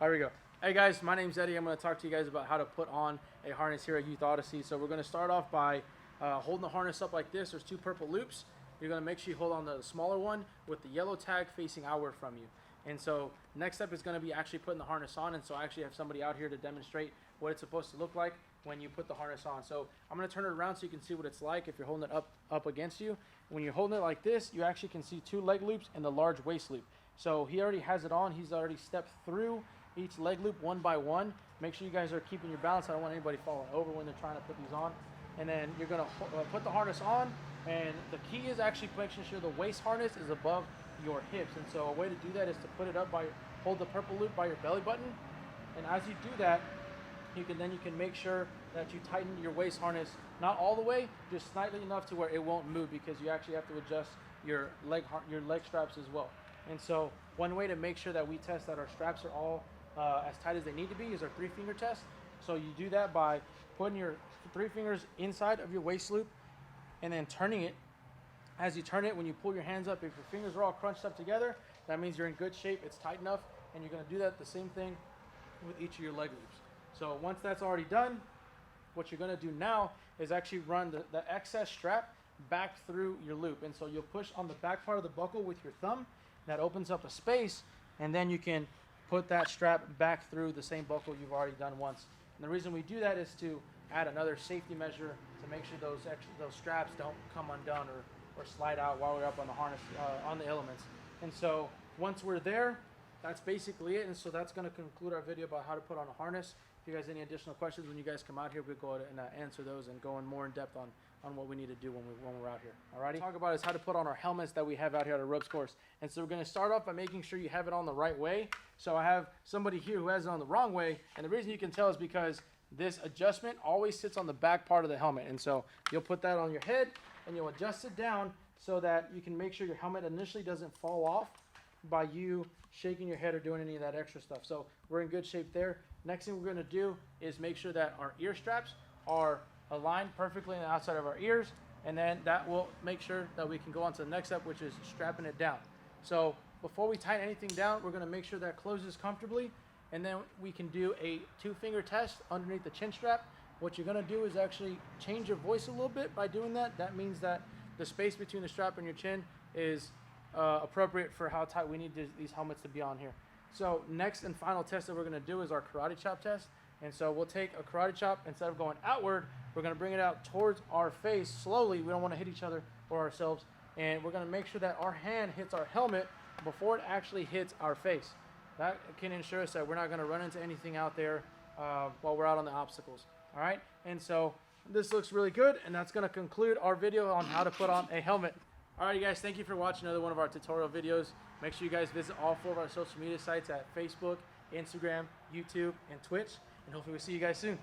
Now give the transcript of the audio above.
Here we go. Hey guys, my name's Eddie. I'm going to talk to you guys about how to put on a harness here at Youthodyssey. So we're going to start off by holding the harness up like this. There's two purple loops. You're going to make sure you hold on the smaller one with the yellow tag facing outward from you. And so next step is going to be actually putting the harness on. And so I actually have somebody out here to demonstrate what it's supposed to look like when you put the harness on. So I'm going to turn it around so you can see what it's like if you're holding it up against you. When you're holding it like this, you actually can see two leg loops and the large waist loop. So he already has it on. He's already stepped through each leg loop one by one. Make sure you guys are keeping your balance. I don't want anybody falling over when they're trying to put these on. And then you're going to put the harness on, and the key is actually making sure the waist harness is above your hips. And so a way to do that is to put it up by, hold the purple loop by your belly button, and as you do that, you can make sure that you tighten your waist harness, not all the way, just slightly enough to where it won't move, because you actually have to adjust your leg straps as well. And so one way to make sure that we test that our straps are all as tight as they need to be is our 3-finger test. So you do that by putting your 3 fingers inside of your waist loop and then turning it. As you turn it, when you pull your hands up, if your fingers are all crunched up together, that means you're in good shape, it's tight enough, and you're going to do that the same thing with each of your leg loops. So once that's already done, what you're going to do now is actually run the excess strap back through your loop. And so you'll push on the back part of the buckle with your thumb. That opens up a space, and then you can put that strap back through the same buckle you've already done once. And the reason we do that is to add another safety measure to make sure those straps don't come undone or slide out while we're up on the harness, on the elements. And so once we're there, that's basically it. And so that's going to conclude our video about how to put on a harness. If you guys have any additional questions when you guys come out here, we'll go ahead and answer those and go in more in depth on what we need to do when we're out here. Alrighty? Talk about is how to put on our helmets that we have out here at our ropes course. And so we're going to start off by making sure you have it on the right way. So I have somebody here who has it on the wrong way, and the reason you can tell is because this adjustment always sits on the back part of the helmet. And so you'll put that on your head and you'll adjust it down so that you can make sure your helmet initially doesn't fall off by you shaking your head or doing any of that extra stuff. So we're in good shape there. Next thing we're going to do is make sure that our ear straps are aligned perfectly on the outside of our ears, and then that will make sure that we can go on to the next step, which is strapping it down. So before we tighten anything down, we're going to make sure that closes comfortably, and then we can do a 2-finger test underneath the chin strap. What you're going to do is actually change your voice a little bit by doing that. That means that the space between the strap and your chin is appropriate for how tight we need these helmets to be on here. So next and final test that we're going to do is our karate chop test. And so we'll take a karate chop, instead of going outward, we're going to bring it out towards our face slowly. We don't want to hit each other or ourselves. And we're going to make sure that our hand hits our helmet before it actually hits our face. That can ensure us that we're not going to run into anything out there while we're out on the obstacles. All right? And so this looks really good, and that's going to conclude our video on how to put on a helmet. All right, guys, thank you for watching another one of our tutorial videos. Make sure you guys visit all 4 of our social media sites at Facebook, Instagram, YouTube, and Twitch. And hopefully we'll see you guys soon.